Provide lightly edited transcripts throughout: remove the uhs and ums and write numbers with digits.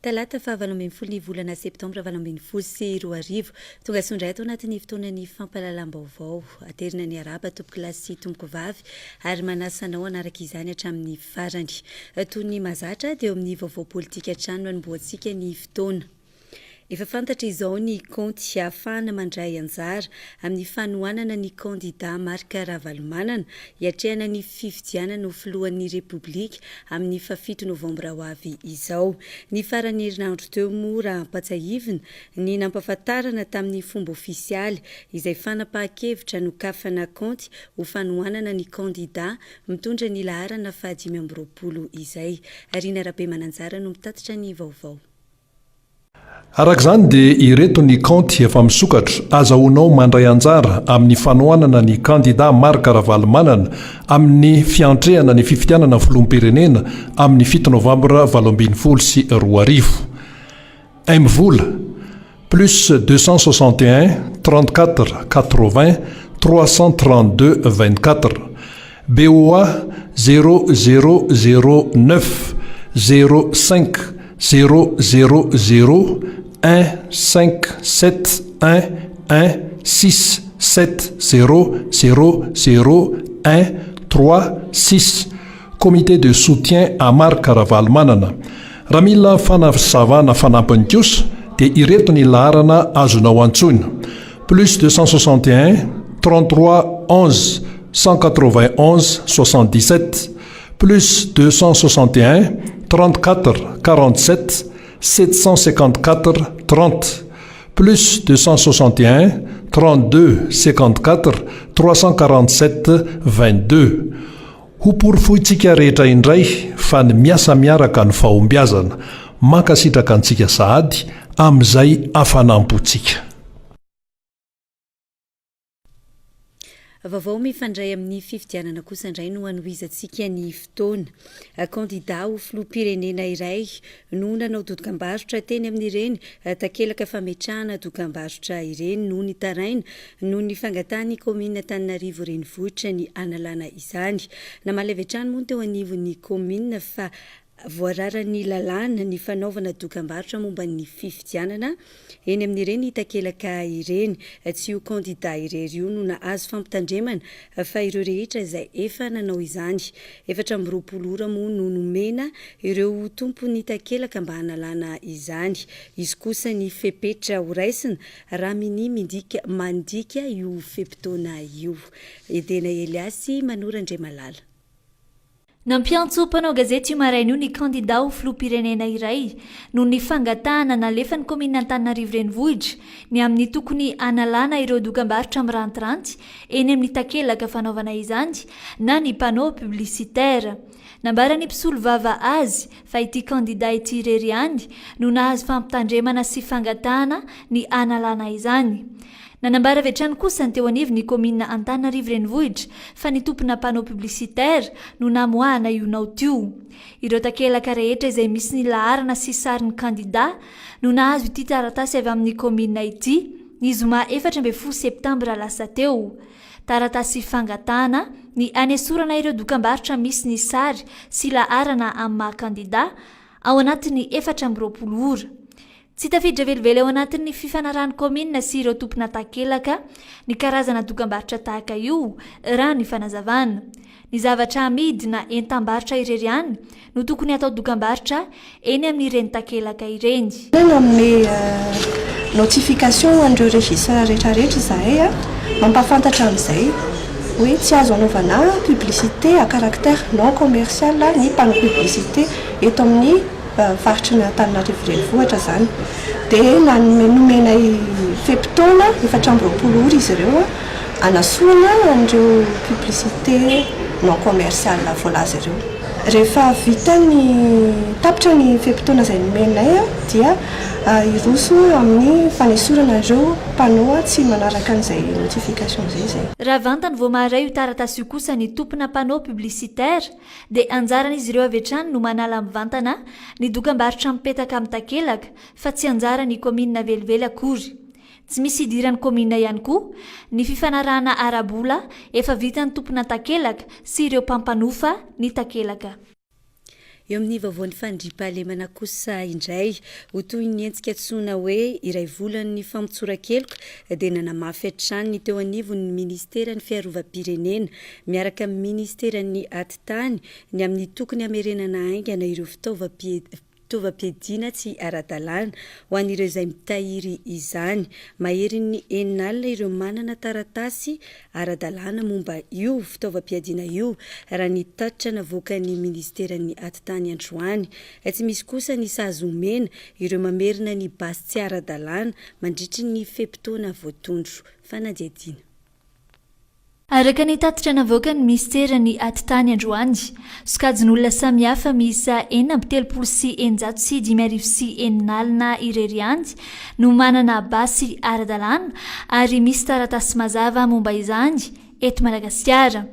Talata fa 20 ny volana Septambra 2024 tonga sondray ato anatin'ny fotoanany fampahalalam-baovao aterina ny araba tompoky lasy sy tompoky vavy ary manasanao anaraka izany hatramin'ny farany toy ny mazatra dia eo amin'ny vaovao politika hatrano anomboantsika ny fotoana. Efa fantatra izao ny konty ahafahana mandray anjara amin'ny fanohanana ny kandida marika ravalomanana hiatrehana ny fifidianana ho filohan'ny repoblika amin'ny 7 Novambra ho avy izao. Ny farany herinandro teo moa raha ampatsahivina ny nampahafantarana tamin'ny fomba ofisialy izay fanapahan-kevitra nokafana konty ho fanohanana ny kandida mitondra ny laharana 520 izay. Arina Rabe Mananjara no mitatitra ny vaovao. Araka izany dia ireto ny konty efa misokatra azahoanao mandray anjara amin'ny fanohanana ny kandida marika ravalomanana amin'ny fiantrehana ny fifidianana filoham-pirenena amin'ny 7 Novambra 2024. Mvola plus 261 34 80 332 24 BOA 0009 05 000 1571670000136 Comité de soutien à marika ravalomanana. Raha mila fanazavana fanampiny kosa dia ireto ny laharana azonao antsoina plus 261 33 11 191 77 plus 261 34 47 754 30 plus 261 32 54 347 22. Hoporofoitsika rehetra indray fa ny miasa miaraka ny fahombiazana mankasitraka antsika sahady amin'izay afanampotsika. Vaovao mifandray amin'ny fifidianana kosa indray no anohizantsika ny fotoana. Kandida ho filoham-pirenena iray no nanao dokam-barotra teny amin'ireny takelaka fametrahana dokam-barotra ireny no ny taraina no ny fangatahany komina Antananarivo renivohitra ny analana izany. Namaly avy hatrany moa teo anivon'ny komina fa voararany lalàna ny fanaovana dokam-barotra momba ny fifidianana eny amin'ireny takelaka ireny. Tsy io kandida irery io no nahazo fampitandremana fa ireo rehetra izay efa nanao izany. 420 ora moa no nomena ireo tompony takelaka mba hanalana izany. Izy kosa ny fepetra ho raisina raha mandika io fepitona io. Edena Eliasy Manorandre Malala. Nampiantso mpanao gazety io maraina io ny kandida ho filoham-pirenena iray no ny fangatahana nalefa ny komina Antananarivo renivohitra ny amin'ny tokony analana ireo dokam-barotra mirantiranty eny amin'ny takelaka fanaovana izany na ny panneau publicitaire. Nambara ny mpisolo vava azy fa ity kandida ity irery ihany no nahazo fampitandremana sy fangatahana ny analana izany. Nanambara avy hatrany kosa ny teo anivony komina Antananarivo renivohitra fa ny tompona panneau publicitaire no namoahana io nao tio. Ireo takelaka rehetra izay misy ny laharana sy sarin'ny kandida no nahazo ity taratasy avy amin'ny komina ity ny zoma 14 Septambra lasa teo. Taratasy fangatahana ny anesorana ireo dokam-barotra misy ny sary sy laharana amin'ny maha-kandida ao anatin'ny 420 ora. Tsy tafiditra velively ao anatin'ny fifanarahan'ny komina sy ireo tompona takelaka ny karazana dokam-barotra tahaka io raha ny fanazavana. Ny zavatra amidy na entam-barotra irery ihany no tokony atao dokam-barotra eny amin'ireny takelaka ireny. Amin'ny notification andreo registra rehetrarehetra izahay mampafantatra amin'izay hoe tsy azo anaovana publicité à caractère non commercial ny panneau publicité eto amin'ny faritra ny Antananarivo renivohitra zany. Dia nomena fepitona 420 ora izy ireo anasoana andreo publicité non commercial voalaza ireo. Rehefa vita ny tapitra ny fepitona izay nomenay dia iroso amin'ny fanesorana ireo panneau tsy manaraka an'izay notification zay. Raha vantany vao maharay io taratasy io kosa ny tompona panneau publicitaire dia anjaran'izy ireo avy hatrany no manala mivantana ny dokam-barotra mipetaka amin'ny takelaka fa tsy anjara ny komina velively akory. Tsy misy idiran'ny komina ihany koa ny fifanarahana arabola efa vitan'ny tompona takelaka sy ireo mpampanofa ny takelaka. eo amin'ny vaovaon'ny fandriam-pahalemana kosa indray ho toy ny entsika tsoina hoe iray volan'ny famontsoran-keloka dia nanamafy hatrany ny teo anivon'ny ministeran'ny fiarovam-pirenena miaraka amin'ny ministeran'ny atitany ny amin'ny tokony hamerenana aingana ireo fitaovam-piadiana tsy ara-dalàna ho an'ireo izay mitahiry izany. Mahery ny eninalina ireo manana taratasy ara-dalàna momba io fitaovam-piadiana io raha ny tatitra navoakan'ny ministeran'ny atitany androany. Tsy misy kosa ny sahazo omena ireo mamerina ny basy tsy ara-dalàna mandritry ny fepitoana voatondro fanadiadiana. Araka ny tatitra navoaka ny ministera ny atitany androany, sokajin'olona samihafa miisa 4,909 irery no manana basy ara-dalàna ary misy taratasy mazava momba izany eto Madagasikara.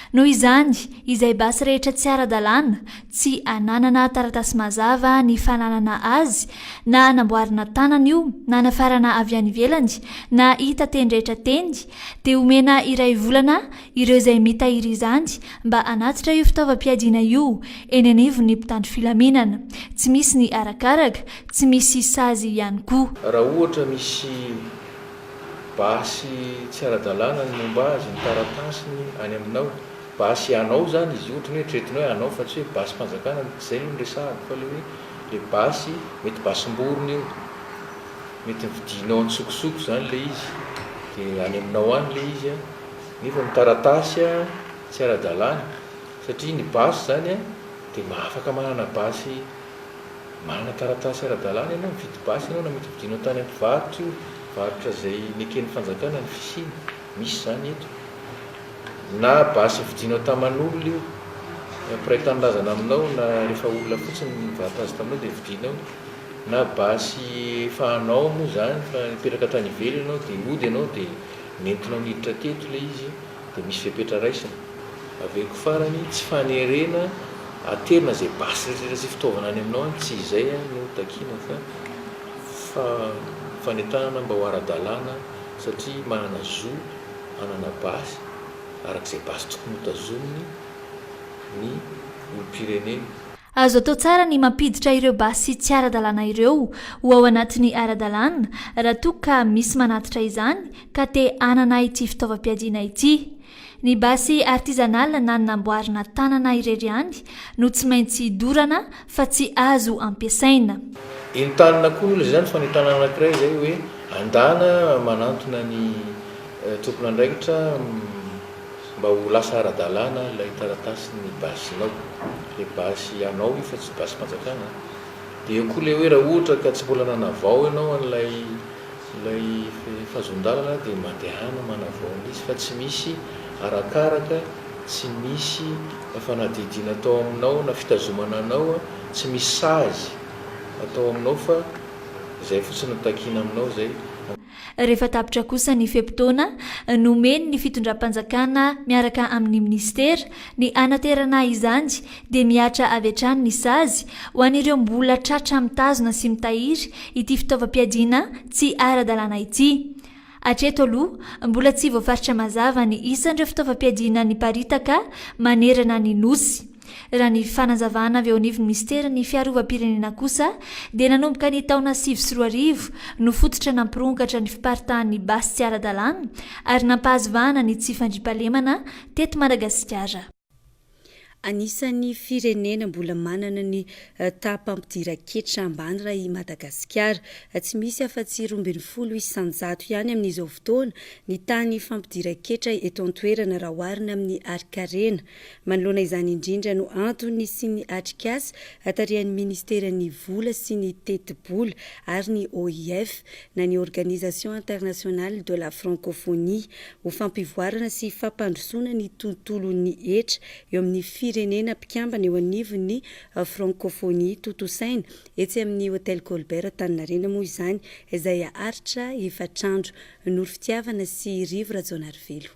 Noho izany, izay basy rehetra tsy ara-dalàna tsy ananana taratasy mazava ny fananana azy na anamboarina tanana io na nafarana avy any ivelany na hita teny rehetra teny dia omena iray volana ireo izay mitahiry izany mba anatitra io fitaovam-piadiana io eny anivon'ny mpitandro filaminana. Tsy misy ny arakaraka, tsy misy sazy ihany koa. Raha ohatra misy basy tsy ara-dalàna ny momba azy ny taratasiny any aminao, basy anao zany izy ohatra hoe tretinao hoe anao fa tsy hoe basy mpanjakana zay no resahako fa le hoe le basy mety basim-borona io mety vidinao antsokosoko zany le izy dia any aminao any le izy nefa ny taratasy tsy ara-dalàna satria ny basy zany dia mahafaka manana basy manana taratasy ara-dalàna ianao mividy basy ianao na mety vidinao tany am-pivarotra io varotra zay neken'ny fanjakana ny fisiny misy zany eto na basy vidinao taman'olona io après tanindrazana aminao na rehefa olona fotsiny mivata azy taminao dia vidinao na basy efa anao moa zany fa mipetraka tany ivelany ianao dia mody ianao dia nentinao niditra teto le izy dia misy fepetra raisina aveko farany tsy fanerena aterina zay basy rehetra zay fitaovana any aminao any tsy izay no takiana fa fanentanana mba ho ara-dalàna satria manana zo manana basy arak'izay basy tokony hotazominy ny olom-pirenena. Azo atao tsara ny mampiditra ireo basy tsy ara-dalàna ireo ho ao anatin'ny ara-dalàna raha toa ka misy manatitra izany ka te anana ity fitaovam-piadiana ity. Ny basy artizanal na namboarina tanana irery ihany no tsy maintsy dorana fa tsy azo ampiasaina. Entanana koa olona zany fa ny tanana anankiray zay hoe andana manantona ny tompon'andraikitra mba ho lasa ara-dalàna ilay taratasy ny basinao le basy anao io fa tsy basy mpanjakana dia eo koa le hoe raha ohatra ka tsy mbola nanavao ianao an'ilay fahazon-dalana dia mandehana manavao izy fa tsy misy arakaraka tsy misy fanadidiana atao aminao na fitazomana anao tsy misy sazy atao aminao fa izay fotsiny takiana aminao zay. Rehefa tapitra kosa ny fepitoana nomeny ny fitondram-panjakana miaraka amin'ny ministera ny anaterana izany dia miatra avy hatrany ny sazy ho an'ireo mbola tratra mitazona sy mitahiry ity fitaovam-piadiana tsy ara-dalàna ity. Hatreto aloha mbola tsy voafaritra mazava ny isan'ireo fitaovam-piadiana ny paritaka manerana ny nosy. Raha ny fanazavana avy ao anivon'ny ministera ny fiarovam-pirenena kosa dia nanomboka ny taona 2024 no fototra nampironkatra ny fiparitahan'ny basy tsy ara-dalàna ary nampahazovana ny tsy fandriam-pahalemana teto Madagasikara. Anisan'ny firenena mbola manana ny tapam-pidiran-ketra ambany raha i Madagasikara. Tsy misy afa-tsy 20 isanjato ihany amin'izao fotoana ny tany fampidiran-ketra eto an-toerana raha oharina amin'ny arikarena. Manoloana izany indrindra no antony sy ny atrikasa atarian'ny ministeran'ny vola sy ny teti-bola ary ny OIF na ny Organisation Internationale de la Francophonie ho fampivoarana sy fampandrosoana ny tontolon'ny hetra eo amin'ny firenena mpikambana eo anivon'ny francophonie totosaina etsy amin'ny hôtel Colbert Taninarenina moa izany izay aharitra efatrandro noro fitiavana sy rivo Rajaonarivelo.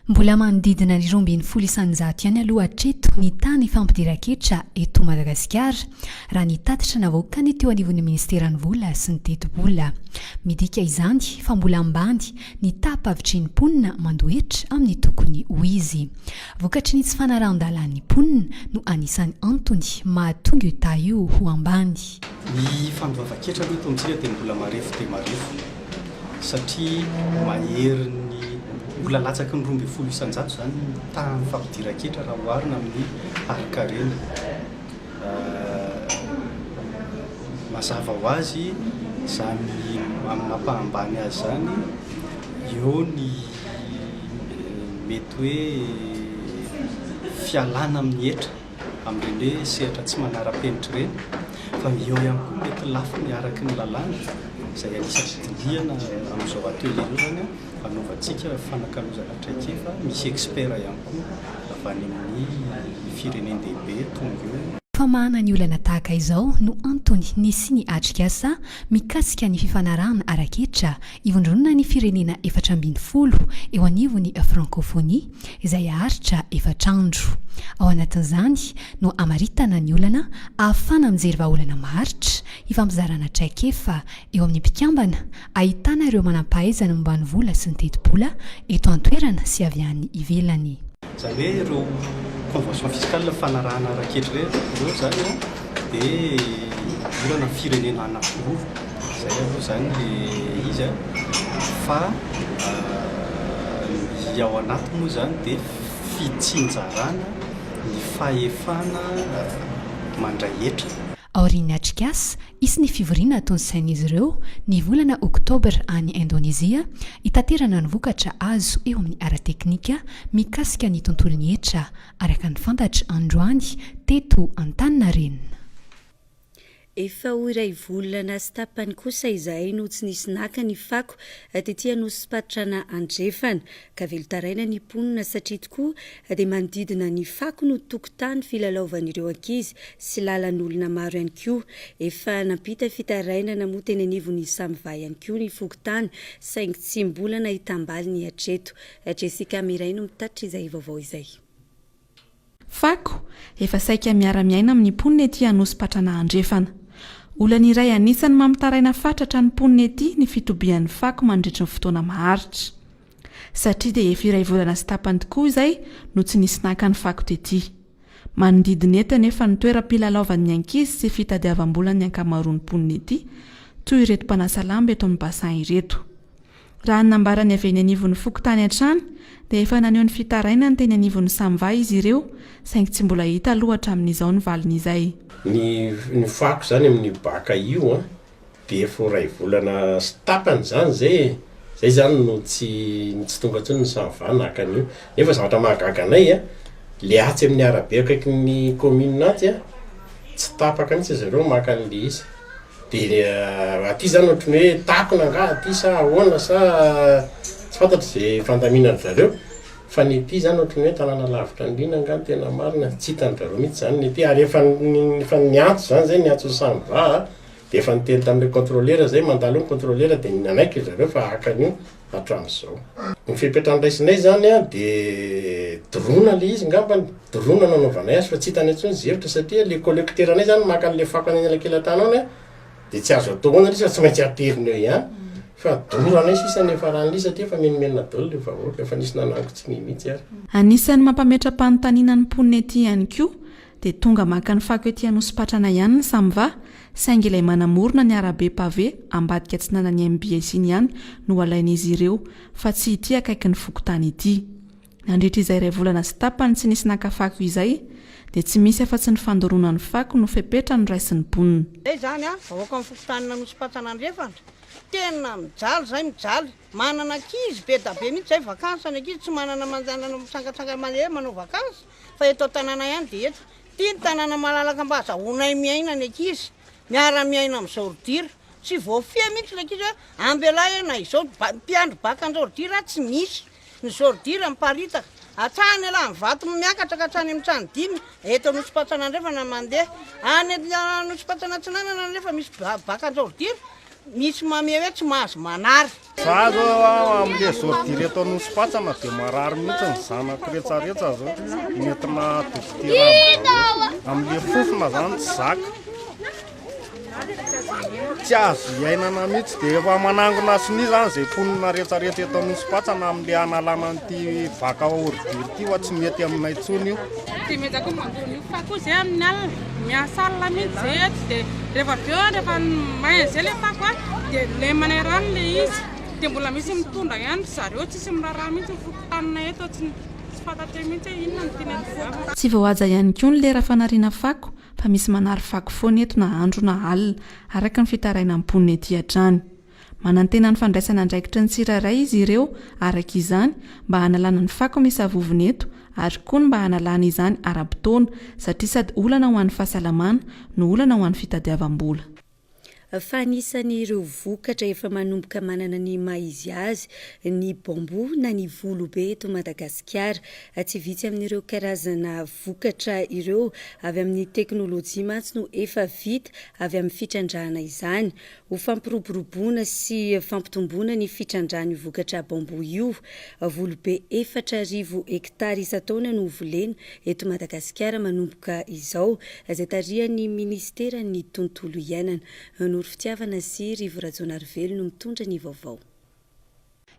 mbola manodidina ny 20% ihany aloha hatreto ny tany fampidiran-ketra eto Madagasikara raha nitatitra navoaka ny teo anivon'ny ministeran'ny vola sy ny teti-bola. Midika izany fa mbola ambany ny tapa-avitry ny mponina mandoetra amin'ny tokony ho izy. Vokatry ny tsy fanarahan-dalan'ny mponina no anisan'ny antony mahatonga io ta io ho ambany. Ny fandoava-ketra aloha eto amintsika dia mbola marefo dia marefo satria mahery ny mbola latsaky ny 20% zany tany fampidiran-ketra raha oharina amin'ny arikarena. Mazava ho azy zany mampahambany azy zany eo ny mety hoe fialana amin'ny hetra amin'ireny hoe sehatra tsy manara-penitra ireny, fa eo ihany koa mety lafo miaraky ny lalàna izay anisany diniana amin'izao atelier io zany anaovantsika fanakalozana traikefa misy expert ihany koa avy any amin'ny firenen'dehibe tonga eo. Fa mahana ny olana tahaka izao no antony nisy ny atrikasa mikasika ny fifanarahana araketra ivondronana ny firenena 440 eo anivon'ny francophonie izay aharitra efatrandro. Ao anatin'izany no amaritana ny olana ahafana mijery vahaolana maharitra ifampizarana traikefa eo amin'ny mpikambana ahitana ireo manam-pahaizana momba ny vola sy ny teti-bola eto an-toerana sy avy any ivelany. Zany hoe ireo convention fiscale fanarahana raketra ireo zany dia olana firenena anankiroa zay aloha zany le izy fa ny ao anaty moa zany dia fitsinjarana ny fahefana mandray hetra. Aorian'ny atrikasa isy ny fivoriana ataony sain'izy ireo ny volana Oktobra any Indonezia itaterana ny vokatra azo eo amin'ny ara-teknika mikasika ny tontolon'ny hetra araka ny fantatra androany teto Antaninarenina. Efa ho iray volana sy tapany kosa izay no tsy nisy naka ny fako tetỳ Anosipatrana andrefana ka velotaraina ny mponina satria tokoa dia manodidina ny fako no tokotany filalaovan'ireo ankizy sy lalan'olona maro ihany koa. Efa nampita fitarainana moa teny anivon'ny Samva ihany koa ny fokotany saingy tsy mbola nahitam-baly ny hatreto. Jessica Miray no mitatitra izay vaovao izay. Fako efa saika miara-miaina amin'ny mponina etỳ Anosipatrana andrefana. Olana iray anisany mamitaraina fatratra ny mponina ety ny fitobian'ny fako mandritra ny fotoana maharitra. Satria dia efa iray volana sy tapany tokoa izay no tsy nisy naka ny fako tetỳ. Manodidina eto nefa ny toeram-pilalaovan'ny ankizy sy fitadiavam-bola ny ankamaroan'ny mponina ety toy ireto mpanasa lamba eto amin'ny basin ireto. Raha nambarany avy eny anivon'ny fokotany hatrany dia efa naneho ny fitaraina ny teny anivon'ny Samva izy ireo saingy tsy mbola hita aloatra amin'izao ny valin'izay. Ny fako zany amin'ny baka io dia efa iray volana sy tapany zany zay zany no tsy tonga tsony ny Samva naka an'io. Nefa zavatra mahagaga anay le atsy amin'ny arabe akaiky ny commune naty tsy tapaka mihitsy zareo maka an'le izy. Dia aty zany ohatrany hoe takona nga aty sa ahoana sa tsy fantatry izay fandaminany zareo fa ny ety zany ohatrany hoe tanàna lavitra andrina nga tena marina tsy hitany zareo mihitsy zany ny ety ary efa ny antso zany zay ny antso Samva dia efa niteny tamin'ilay contrôleur zay mandalo ny contrôleur dia nanaiky zareo fa hakan'io hatramin'izao. Ny fipetrany zany dia drona le izy ngambany drona nanaovanay azy fa tsy hitany antsony zevitra satria le collecteur anay zany maka an'le fako any elakelan-tany ao dia tsy azo atao hoana fa tsy maintsy ateriny eo ihany fa doranay sisa nefa ran'ly satria efa menomenina dolo le vahoaka efa nisy nanango tsy mihitsy ary. Anisany mampametra-panontaniana ny mponina ety ihany koa dia tonga maka ny fako ety Anosipatrana ihany ny Samva saingy ilay manamorona ny arabe pavé ambadika tsy nanany MBS iny ihany no alain'izy ireo fa tsy ity akaiky ny fokotany ity. Nandritra izay iray volana sy tapany tsy nisy naka fako izay dia tsy misy afa-tsy ny fandoroana ny fako no fepetra ny raisin'ny mponina. Zany vahoaka amin'ny fokotanina Anosipatrana andrefana tena mijaly zay mijaly manana ankizy be da be mihitsy zay vakansy ny ankizy tsy manana manjanana mitsangatsanga mandeha manao vakansy fa eto tanàna ihany dia eto tia ny tanàna malalaka mba azahoanay miaina ny ankizy miara-miaina amin'izao ordira tsy voafia mihitsy le ankizy hoe ambelahy na izao mpiandro baka an'izao ordira tsy misy ny ordira miparitaka atrany ala mivato miakatra ka hatrany amin'ny trano 5 eto Anosipatrana andrefana mandeha any Anosipatrana Atsinanana nefa misy baka an'izao ordira misy mamea hoe tsy mahazo manary za zao am'le zordireto anosipatsana dia marary mihitsy ny zanako retsaretsa zao nentina dokotera am'le fofona zany tsy zaka tsy azo iainana mihitsy dia efa manangona soni zany zay ponina retsaretra eto anosipatsana am'le analana n'ity vaka ordiry ity fa tsy mety aminay tsony io dia mezako mandony fako zay amin'ny alina miasa alina mihitsy zay eto dia rehefa beo rehefa maina zay le fako a dia lemana rano le izy dia mbola misy mitondra ihany zareo tsisy miraharaha mihitsy fokotanina eto tsy fantatry mihitsy inona ny tiana fo tsy voahaja ihany koa ny lera fanariana fako fa misy manary fako foana eto na andro na alina araka ny fitaraina amponina ety hatrany manantena ny fandraisana andraikitry ny tsiraray izy ireo araka izany mba hanalana ny fako misy avovony eto ary koa ny mba hanalana izany ara-potoana satria sady olana ho an'ny fahasalamana no olana ho an'ny fitadiavam-bola fa anisan'ireo vokatra efa manomboka manana ny maizy azy ny bambo na ny volobe eto Madagasikara tsy vitsy amin'ireo karazana vokatra ireo avy amin'ny teknôlôjia mantsy no efa vita avy amin'ny fitrandrahana izany ho fampiroboroboana sy fampitomboana ny fitrandrahana vokatra bambo io volobe 4,000 hektara isan-taona no volena eto Madagasikara manomboka izao izay tarihan'ny ministera ny tontolo iainana Nory fitiavana sy Rivo Rajonarivelo no mitondra ny vaovao.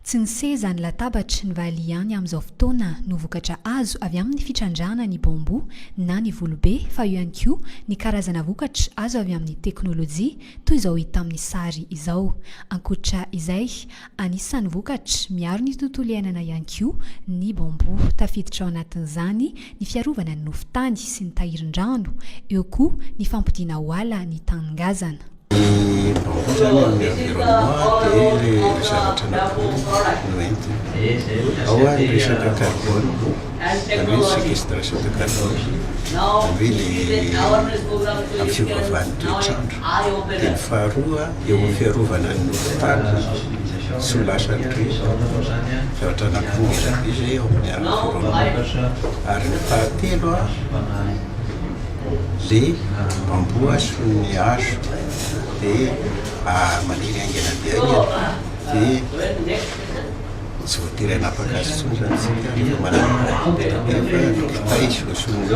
Tsy ny seza ny latabatra ny vali ihany amin'izao fotoana no vokatra azo avy amin'ny fitrandrahana ny bambo na ny volobe fa io ihany koa ny karazana vokatra azo avy amin'ny teknôlôjia toy izao hita amin'ny sary izao. Ankoatra izay, anisan'ny vokatra miaro ny tontolo iainana ihany koa ny bambo tafiditra ao anatin'izany ny fiarovana ny nofotany sy ny tahirin-drano, eo koa ny fampidiana ho ala ny taningazana. Ny bambo zany amin'ny environnement dia zavatra noentina ao a ny resaka carbone zany hoe séquestration de carbone zany hoe le amin'ny fiovavan'ny toetrandro dia ny faharoa eo amin'ny fiarovana ny nofotany sy ho lasany rivotra zavatra anankiroa izy eo amin'ny environnement ary ny fahatelo a le bambo ason'ny hazo dia maniry aingana dia aingana dia tsy voatery hanapaka azy tsony zany tsika rehefa manana kitay sy voasonony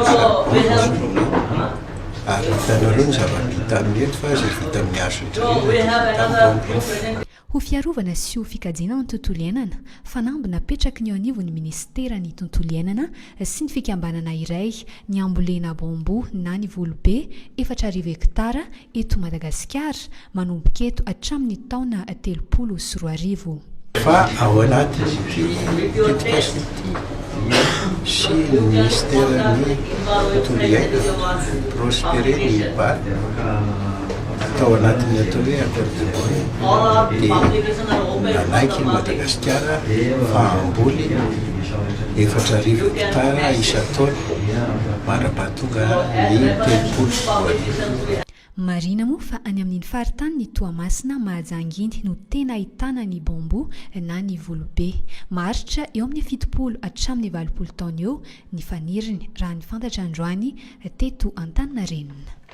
ary hitanareo ny zava-bita amin'ny eto fa zay vita amin'ny hazo rehetra ho fiarovana sy ho fikajiana ny tontolo iainana fanamby napetraky ny eo anivon'ny ministera ny tontolo iainana sy ny fikambanana iray ny ambolena bambo na ny volobe 4,000 hektara eto Madagasikara manomboka eto hatramin'ny taona 2024 fa ao anatin'ity éducation sy ny ministera ny tontolo iainana prospérer ny baly atao anatin'ny atao hoe accord de dia manaiky ny Madagasikara fa amboly 4,000 hektara isan-taona marapahatonga ny 30 marina moa fa any amin'iny faritany ny Toamasina Mahajanginy no tena ahitana ny bambo na ny volobe maharitra eo amin'ny 70 hatramin'ny 80 taona eo ny faniriny raha ny fantatra androany teto Antaninarenina.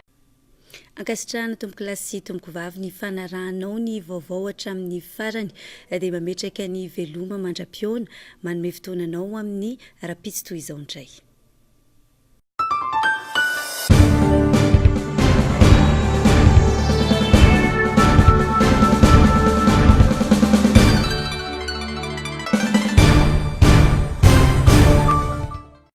Ankasitrahana tompoko lasy sy tompoko vavy ny fanarahanao ny vaovao hatramin'ny farany dia mametraka ny veloma mandra-piona manome fotoananao amin'ny rapitsy toy izao indray.